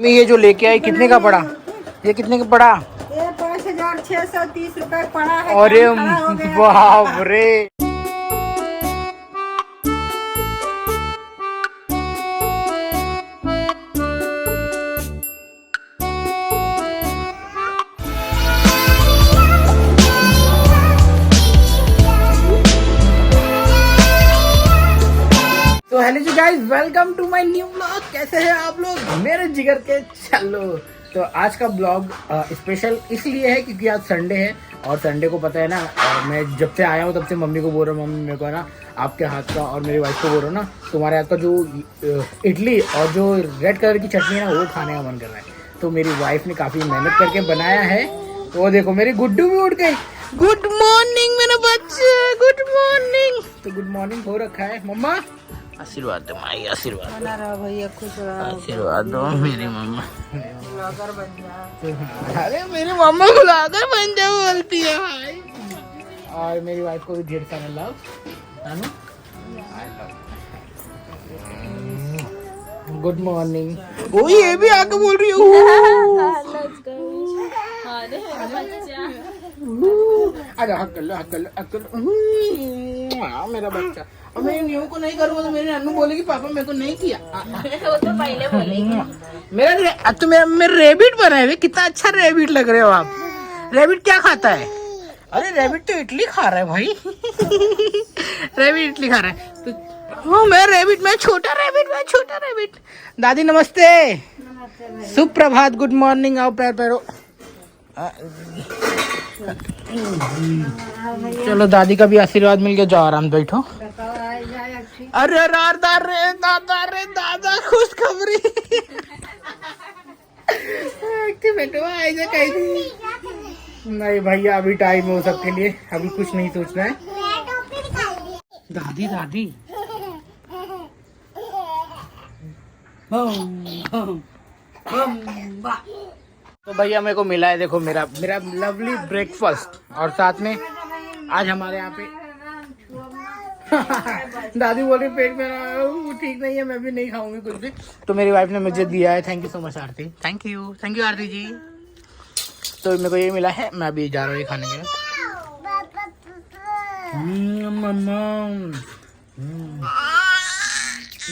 ये जो लेके आई कितने का पड़ा? ये कितने का पड़ा? ये 5,630 रुपए पड़ा है। अरे खड़ा हो गया। बाप रे। तो hello ji guys, welcome to my new blog. कैसे हैं आप लोग मेरे जिगर के चलो। तो आज का ब्लॉग स्पेशल इसलिए है क्योंकि आज संडे है और संडे को पता है ना, मैं जब से आया हूँ तब से मम्मी को बोल रहा हूँ, मम्मी मेरे को ना आपके हाथ का, और मेरी वाइफ को बोल रहा हूँ ना तुम्हारे हाथ का जो इडली और जो रेड कलर की चटनी है ना वो खाने का मन कर रहा है। तो मेरी वाइफ ने काफ़ी मेहनत करके बनाया है। तो वो देखो मेरी गुड्डू भी उठ गई। गुड मॉर्निंग मेरा बच्चा, गुड मॉर्निंग। तो गुड मॉर्निंग हो रखा है। मम्मा आशीर्वाद दो, माई आशीर्वाद दो। भैया खुश रहो। आशीर्वाद दो मेरी मम्मा। ब्लॉगर बन जा। अरे मेरी मम्मा ब्लॉगर बन जा बोलती है भाई। और मेरी वाइफ को भी ढेर सारा लव। Good morning. ओ ये भी आके बोल रही हूँ। आजा हक कर लो, हक कर लो, हक कर लो। मेरा बच्चा। और मैं न्यू को नहीं करूँगा तो मेरी नन्नू बोलेगी पापा मेरे को नहीं किया। वो तो पहले बोलेगी। मेरा तो मेरा रेबिट बनाए हुए, कितना अच्छा रेबिट लग रहे हो आप। रेबिट क्या खाता है? अरे रेबिट तो इडली खा रहा है भाई। रेबिट इडली खा रहा है तो हाँ मैं रेबिट, मैं छोटा रेबिट, मैं छोटा रेबिट। दादी नमस्ते। सुप्रभात, गुड मॉर्निंग। आओ पैर पैरो। चलो दादी का भी आशीर्वाद मिल गया, जाओ आराम बैठो। अरे दादा रे दादा रे दादा, खुशखबरी। बेटो ऐसे कहीं नहीं भैया, अभी टाइम हो सबके लिए, अभी कुछ नहीं सोचना है। दादी दादी तो भैया मेरे को मिला है, देखो मेरा मेरा लवली ब्रेकफास्ट। और साथ में आज हमारे यहाँ पे दादी बोल रही पेट में ठीक नहीं है, मैं भी नहीं खाऊंगी कुछ भी। तो मेरी वाइफ ने मुझे दिया है। Thank you so much Aarti, thank you Aarti ji. तो मेरे को ये मिला है, मैं अभी जा रहा हूँ ये खाने के लिए।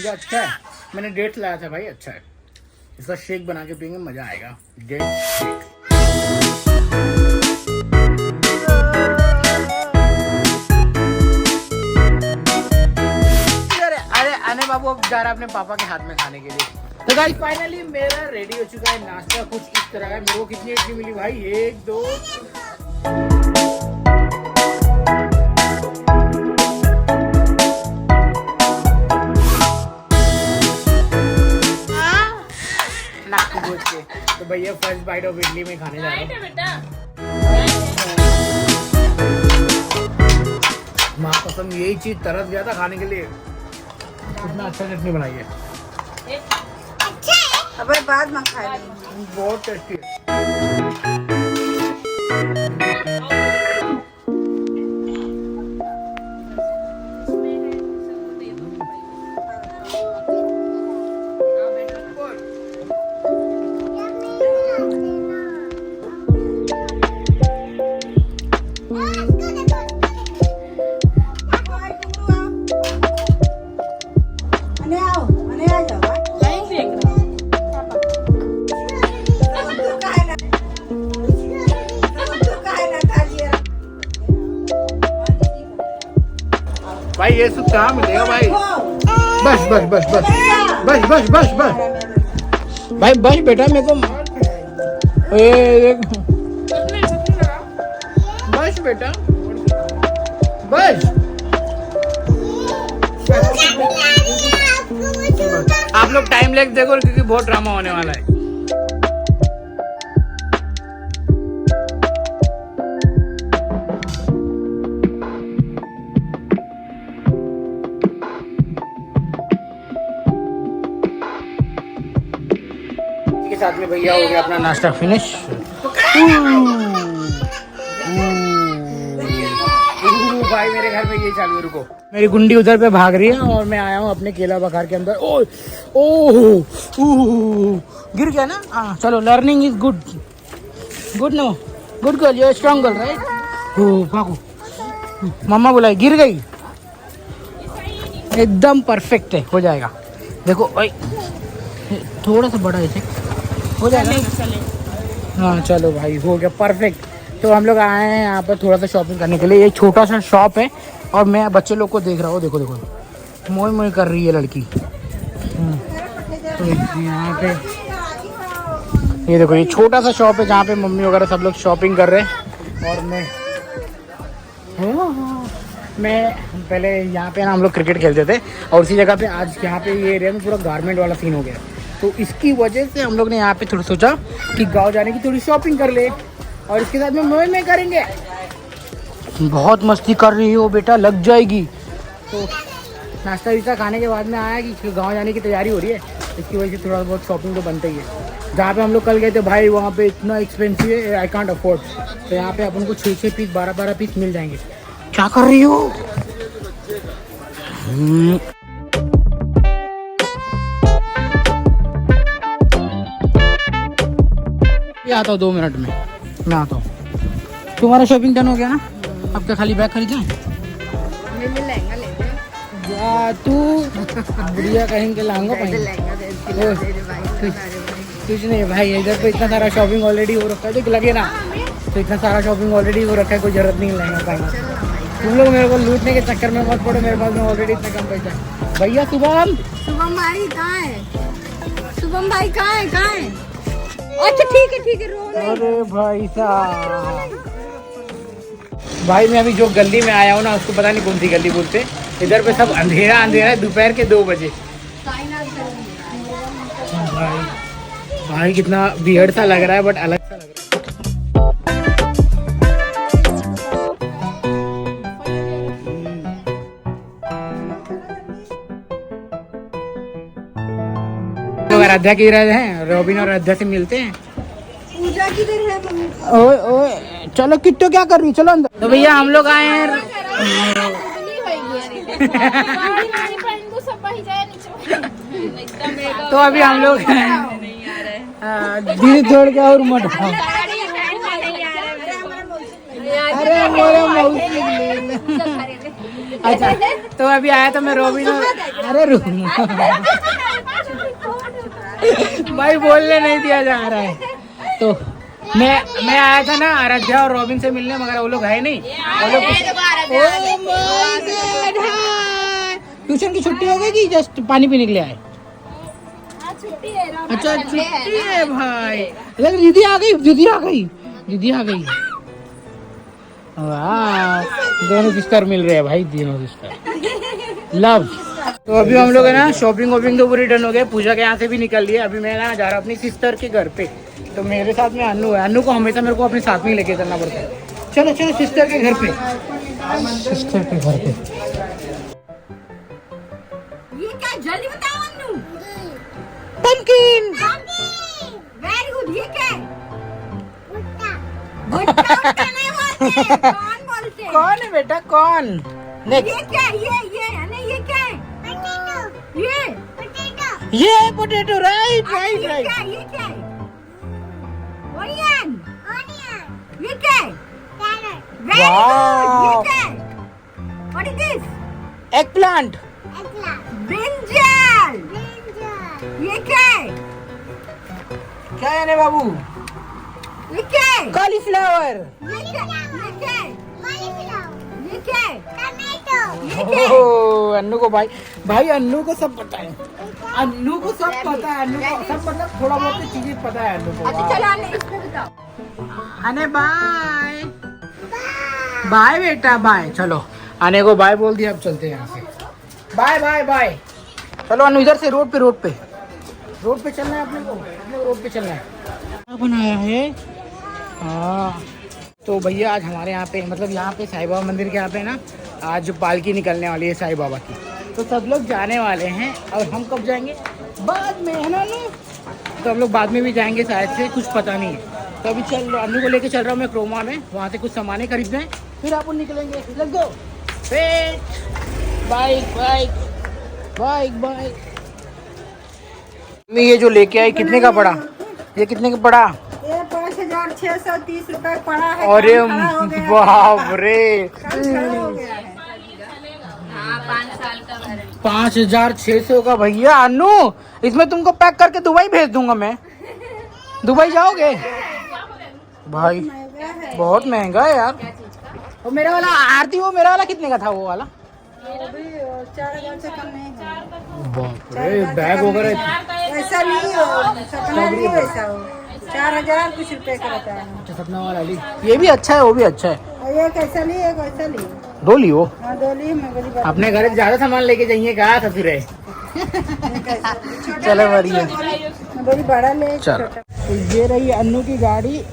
ये अच्छा है, मैंने डेट्स लाया था भाई, अच्छा है। इसका शेक बना के पियेंगे, मजा आएगा। Date shake. अरे बाबू अब जा रहा है अपने पापा के हाथ में खाने के लिए। तो गाइस फाइनली मेरा रेडी हो चुका है नाश्ता, कुछ इस तरह का। मेरे को कितनी इडली मिली भाई? 1 2 तो भैया फर्स्ट बाइट ऑफ इडली में खाने जा रहा हूँ। माँ कसम यही चीज तरस गया था खाने के लिए। कितना अच्छा चटनी बनाई है। अबे बाद में खा लेंगे। बहुत टेस्टी है। भाई ये सब कहाँ मिलेगा भाई? बस बस बस बस बस बस बस बस भाई बस बेटा मेरे को बस बेटा बस। आप लोग टाइम लैग देखो क्योंकि बहुत ड्रामा होने वाला है। के साथ में भैया हो गया अपना नाश्ता फिनिश। भाई मेरे घर में ये चालू है, रुको। मेरी गुंडी उधर पे भाग रही है और मैं आया हूँ अपने केला बखार के अंदर। ओ गिर गया ना। हाँ चलो, learning is good. Good no, good girl, you are strong girl right. ओ भागो, मम्मा बुलाई, गिर गई। एकदम परफेक्ट है, हो जाएगा। देखो भाई थोड़ा सा बड़ा ऐसे हो जाएगा। हाँ चलो भाई, हो गया परफेक्ट। तो हम लोग आए हैं यहाँ पर थोड़ा सा शॉपिंग करने के लिए। ये छोटा सा शॉप है और मैं बच्चे लोग को देख रहा हूँ। देखो देखो मोई मोई कर रही है लड़की। तो यहाँ पे ये देखो, ये छोटा सा शॉप है जहाँ पे मम्मी वगैरह सब लोग शॉपिंग कर रहे हैं। और मैं पहले यहाँ पे ना हम लोग क्रिकेट खेलते थे और उसी जगह पे आज यहाँ पे ये एरिया में पूरा गारमेंट वाला सीन हो गया। तो इसकी वजह से हम लोग ने यहाँ पे थोड़ा सोचा कि गांव जाने की थोड़ी शॉपिंग कर ले और इसके साथ में मोबाइल में करेंगे। बहुत मस्ती कर रही हो बेटा, लग जाएगी। तो नाश्ता वाश्ता खाने के बाद में आया कि गांव जाने की तैयारी हो रही है, इसकी वजह से थोड़ा बहुत शॉपिंग तो बनता ही है। जहाँ पे हम लोग कल गए थे भाई, वहाँ पे इतना एक्सपेंसिव है, आई कांट अफोर्ड। तो यहाँ पे अपन को 6 पीस 12 पीस मिल जाएंगे। क्या कर रही हो? ये आता हूँ 2 मिनट में, मैं आता हूँ। तुम्हारा शॉपिंग डन हो गया ना? अब क्या खाली बैग खरीद जाए? लहंगा ले तू बुढ़िया कहीं के लहंगा कुछ नहीं भाई, इधर पे इतना सारा शॉपिंग ऑलरेडी हो रखा है, देख लगे ना। तो इतना सारा शॉपिंग ऑलरेडी हो रखा है, कोई जरूरत नहीं लहंगा पाएंगे। तुम लोग मेरे को लूटने के चक्कर में मत पड़ो, मेरे पास में ऑलरेडी इतना कम पैसा है। भैया शुभम भाई कहाँ है? शुभम भाई कहाँ है? अच्छा ठीक है रो नहीं। अरे भाई साहब, भाई मैं अभी जो गली में आया हूँ ना, उसको पता नहीं कौन सी गली बोलते। इधर पे सब अंधेरा है, दोपहर के 2 बजे। भाई कितना वियर्ड सा लग रहा है, बट अलग सा लग रहा है। आराध्या की रहे हैं, रॉबिन और आराध्या से मिलते हैं। पूजा किधर है मम्मी? ओए ओए चलो, किट्टो क्या कर रही, चलो अंदर। तो भैया हम लोग आए हैं। तो अभी हम लोग धीरे छोड़ के और मत खाओ। अरे मेरा मौसी। अच्छा तो अभी आया तो मैं रॉबिन और अरे भाई बोलने नहीं दिया जा रहा है। तो मैं आया था ना आराध्या और रॉबिन से मिलने, मगर वो लोग है नहीं। वो लोग ट्यूशन की छुट्टी हो गई कि जस्ट पानी पीने के लिए आए? अच्छा छुट्टी है भाई। लेकिन दीदी आ गई। वाह, दोनों सिस्टर मिल रहे हैं भाई, दोनों सिस्टर लव। तो अभी हम लोग है ना शॉपिंग वॉपिंग तो पूरी डन हो गए, पूजा के यहाँ से भी निकल लिए। अभी मैं ना जा रहा हूँ अपनी सिस्टर के घर पे। तो मेरे साथ में अन्नू है, अन्नू को हमेशा मेरे को अपने साथ में ही लेके चलना पड़ता है। चलो सिस्टर के घर पे। ये क्या जल्दी बताओ अन्नू। पंकिन। Very good. ये क्या है? भुट्टा नहीं बोलते। कौन बोलते? कौन है बेटा, कौन? नेक्स्ट। ये क्या है? ये क्या है? ये पोटैटो, राइट। ये क्या है? ऑनियन। ये क्या है? Very good. ये क्या है? What is this? Egg plant. Brinjal. ये क्या है? क्या है ने बाबू? ये क्या है? कॉलीफ्लावर। ये क्या है? ये क्या है? ओह, अन्नू को भाई अन्नू को सब पता है। अन्नू को सब पता है। अन्नू को सब मतलब थोड़ा बहुत चीजें पता है अन्नू को। अच्छा चलो आने इसको बताओ। आने बाय बाय बेटा बाय। चलो आने को बाय बोल दिया, अब चलते हैं यहाँ से। बाय। चलो अन्नू इधर से रोड पे चलना है अपने को रोड पे चलना है। क्या बनाया है? हाँ तो भैया आज हमारे यहाँ पे मतलब यहाँ पे साईं बाबा मंदिर के यहाँ पे ना आज पालकी निकलने वाली है साईं बाबा की। तो सब लोग जाने वाले हैं और हम कब जाएंगे? बाद में, है ना। तो हम लोग बाद में भी जाएंगे शायद से, कुछ पता नहीं है। तो अभी चल अन्नू को लेके चल रहा हूँ मैं क्रोमा में, वहाँ से कुछ सामानें खरीदना है, फिर आप निकलेंगे। Let's go. Pet bike bike bike bike. मैं ये जो लेके आई कितने का पड़ा? ये कितने का पड़ा? ये 5,630 रुपए पड़ा है। अरे बाप रे, हो गया है। 5,600 का भैया। अनु इसमें तुमको पैक करके दुबई भेज दूंगा मैं। दुबई जाओगे भाई? बहुत महंगा है यार। वो मेरा वाला आरती, वो मेरा वाला कितने का था वो वाला? 4,000 से कम नहीं है। बाप रे, बैग वगैरह ऐसा नहीं हो, सपना नहीं वैसा हो। 4,000 कुछ रुपए का रहता है। अच्छा, सपना वाला ली। ये भी अच्छा है, वो भी अच्छा है। और ये कैसा ली, एक वैसा ली। दो लियो। हाँ 2 ली। मैं बोली अपने घर से ज्यादा सामान लेके जाइए, कहा ससुर है। चलो बढ़िया। मैं बोली बड़ा ले। चलो, तो ये रही अन्नू की गाड़ी।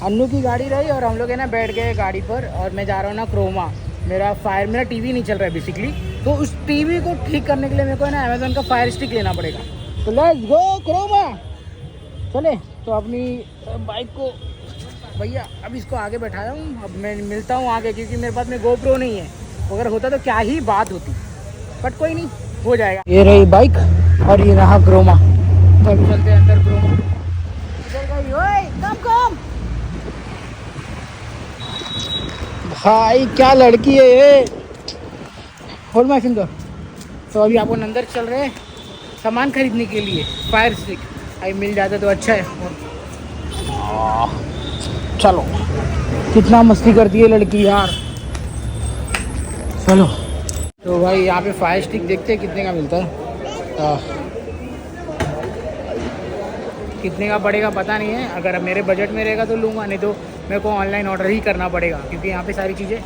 अन्नू की गाड़ी रही और हम लोग है ना बैठ गए गाड़ी पर और मैं जा रहा हूँ ना क्रोमा। मेरा टीवी नहीं चल रहा है बेसिकली, तो उस टीवी को ठीक करने के लिए मेरे को है ना अमेजोन का फायर स्टिक लेना पड़ेगा। तो लेट्स गो क्रोमा। चले तो अपनी बाइक को, भैया अब इसको आगे बैठाया हूँ। अब मैं मिलता हूँ आगे, क्योंकि मेरे पास में GoPro नहीं है। अगर होता तो क्या ही बात होती, बट कोई नहीं, हो जाएगा। ये रही बाइक और ये रहा क्रोमा। तो अभी चलते हैं अंदर क्रोमा। कम भाई, क्या लड़की है ये। Hold my finger. तो अभी अपन अंदर चल रहे हैं सामान खरीदने के लिए। फायर स्टिक अभी मिल जाता तो अच्छा है। चलो, कितना मस्ती करती है लड़की यार। चलो तो भाई यहाँ पे फायर स्टिक देखते हैं कितने का मिलता है। कितने का पड़ेगा पता नहीं है। अगर मेरे बजट में रहेगा तो लूँगा, नहीं तो मेरे को ऑनलाइन ऑर्डर ही करना पड़ेगा, क्योंकि यहाँ पे सारी चीज़ें,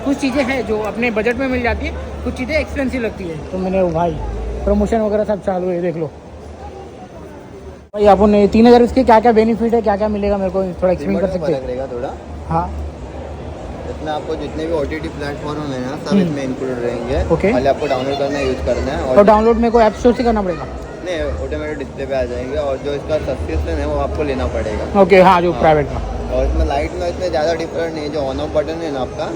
कुछ चीज़ें हैं जो अपने बजट में मिल जाती है, कुछ चीज़ें एक्सपेंसिव लगती है। तो मैंने भाई प्रमोशन वगैरह सब चालू है, देख लो भाई। आप 3,000 इसके क्या क्या बेनिफिट है, क्या क्या मिलेगा, मेरे को थोड़ा एक्सप्लेन कर सकते हैं? थोड़ा हाँ, इसमें आपको जितने भी OTT प्लेटफॉर्म है ना, सब इसमें इंक्लूड रहेंगे। ओके। पहले आपको डाउनलोड करना है, यूज करना है। और डाउनलोड मेरे को ऐप स्टोर से करना पड़ेगा? नहीं, ऑटोमेटिक डिस्प्ले पे आ जाएंगे। और जो इसका सब्सक्रिप्शन है वो आपको लेना पड़ेगा। ओके, हाँ, जो प्राइवेट का। और इसमें लाइट में इतने ज़्यादा डिफरेंट नहीं है। जो ऑन ऑफ बटन है ना आपका,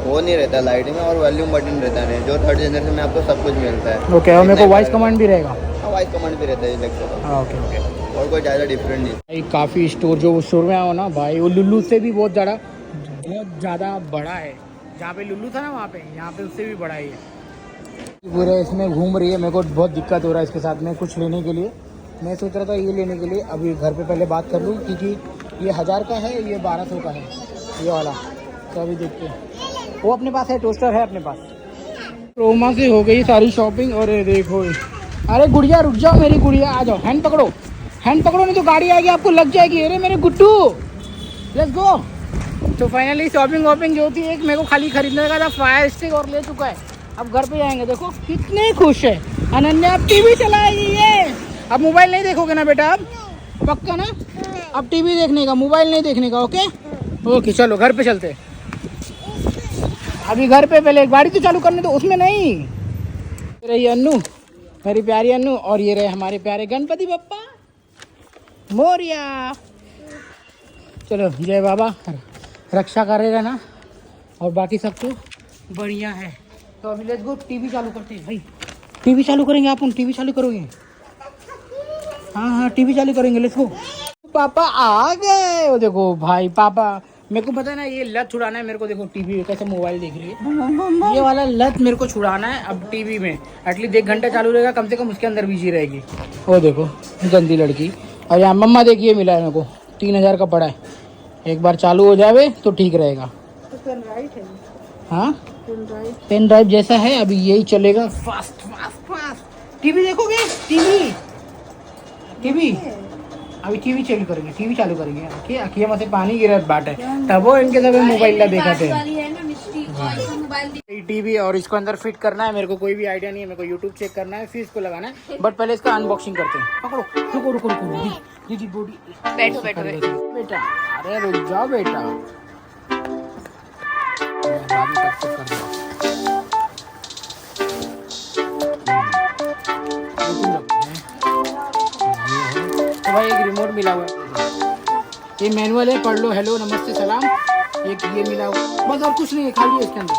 वो नहीं रहता लाइट में, और वॉल्यूम बटन रहता है, जो 3rd जनरेशन में आपको सब कुछ मिलता है। ओके, और मेरे को वॉइस कमांड भी रहेगा? वॉइस कमांड भी रहता है इलेक्ट्रो। हाँ, ओके ओके। और कोई ज़्यादा डिफरेंट नहीं। भाई काफ़ी स्टोर, जो स्टोर में आओ ना भाई, वो लुल्लू से भी बहुत ज़्यादा बड़ा है। जहाँ पे लुल्लू था ना, वहाँ पे, यहाँ पे उससे भी बड़ा ही है। पूरे इसमें घूम रही है। मेरे को बहुत दिक्कत हो रहा है इसके साथ में कुछ लेने के लिए। मैं सोच रहा था ये लेने के लिए, अभी घर पे पहले बात कर लूँ, क्योंकि ये 1000 का है, ये 1200 का है ये वाला। तो अभी देखते हैं। वो अपने पास है, टोस्टर है अपने पास। क्रोमा से हो गई सारी शॉपिंग। और ये देखो, अरे गुड़िया रुक जाओ, मेरी गुड़िया आ जाओ। हैंड पकड़ो, हैंड पकड़ो, नहीं तो गाड़ी आएगी आपको लग जाएगी। अरे मेरे गुड्डू, लेट्स गो। तो फाइनली शॉपिंग वॉपिंग जो थी, एक मेरे को खाली खरीदने का था फायर स्टिक, और ले चुका है। अब घर पे जाएंगे, देखो कितने खुश है। अनन्या अब टीवी चलाएगी ये। अब मोबाइल नहीं देखोगे ना बेटा? अब पक्का ना? अब टीवी देखने का, मोबाइल नहीं देखने का। ओके ओके, चलो घर पे चलते। अभी घर पे पहले गाड़ी तो चालू करने दो, उसमें नहीं। ये रही अन्नू, मेरी प्यारी अन्नू, और ये रहे हमारे प्यारे गणपति बप्पा मोरिया। चलो, जय बाबा, रक्षा करे रहना, और बाकी सब तो बढ़िया है। तो अभी लेट्स गो, टीवी चालू करते हैं भाई। टीवी चालू करेंगे अपन, टीवी चालू करोगे? हाँ हाँ, टीवी चालू करेंगे, लेट्स गो। पापा आ गए। वो देखो भाई, पापा, मेरे को पता है ना ये लत छुड़ाना है मेरे को। देखो टीवी कैसे मोबाइल देख रही है, ये वाला लत मेरे को छुड़ाना है। अब टीवी में एटलीस्ट 1 घंटा चालू रहेगा कम से कम, उसके अंदर बिजी रहेगी। वो देखो गंदी लड़की। और यहाँ मम्मा देखिए, मिला है मेरे को 3000 का पड़ा है। एक बार चालू हो जावे तो ठीक रहेगा। हाँ, पेन ड्राइव जैसा है, अभी यही चलेगा फास्ट फास्ट फास्ट। टीवी देखोगे? टीवी अभी टीवी चालू करेंगे। अखिया में से पानी गिरत बाटे, तब वो इनके सब मोबाइल ला दिखाते हैं। टीवी और इसको अंदर फिट करना है। मेरे को कोई भी आइडिया नहीं है, मेरे को यूट्यूब चेक करना है, फिर इसको लगाना है। बट पहले इसका अनबॉक्सिंग करते हैं। पकड़ो, रुको दीदी बॉडी, बैठो बेटा। अरे रुक जाओ बेटा, तो भाई एक रिमोट मिला हुआ है, ये मैनुअल है, पढ़ लो। हेलो, नमस्ते, सलाम। एक ये मिला हुआ, बस और कुछ नहीं है, खाली है इसके अंदर।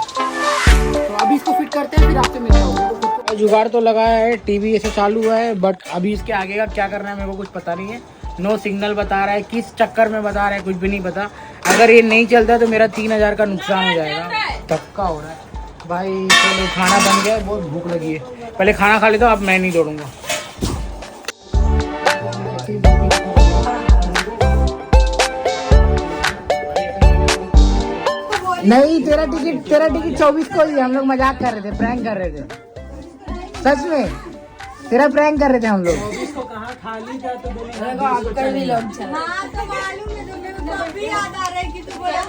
अभी इसको फिट करते हैं, फिर आपसे मिलता हूँ। जुगाड़ तो लगाया है, टीवी ऐसे चालू हुआ है, बट अभी इसके आगे का क्या करना है मेरे को कुछ पता नहीं है। नो सिग्नल बता रहा है, किस चक्कर में बता रहा है कुछ भी नहीं पता। अगर ये नहीं चलता तो मेरा 3000 का नुकसान हो जाएगा। धक्का हो रहा है भाई। चलो खाना बन गया है, बहुत भूख लगी है, पहले खाना खा लेता हूँ, अब मैं नहीं दौड़ूंगा। नहीं, तेरा टिकट 24 को ही। हम लोग मजाक कर रहे थे, प्रैंक कर रहे थे, सच में तेरा प्रैंक कर रहे थे हम लोग। हाँ तो मालूम है तुम्हें, तो अभी याद आ रहा है कि तू बोला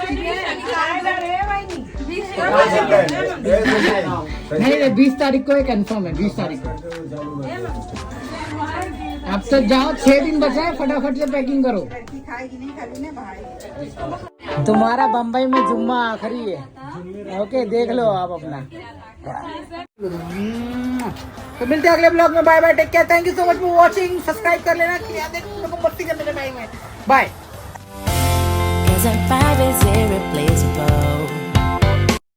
नहीं, 20 तारीख को कंफर्म है, 20 तारीख को। अब तो जाओ, 6 दिन बचा है, फटाफट से पैकिंग करो। तुम्हारा बम्बई में जुम्मा आखिरी है। ओके, देख लो आप अपना। तो मिलते हैं अगले ब्लॉग में। Bye bye, take care, thank you so much for watching. Subscribe कर लेना, मस्ती करने का टाइम है। Bye. 'Cause our 5 is irreplaceable.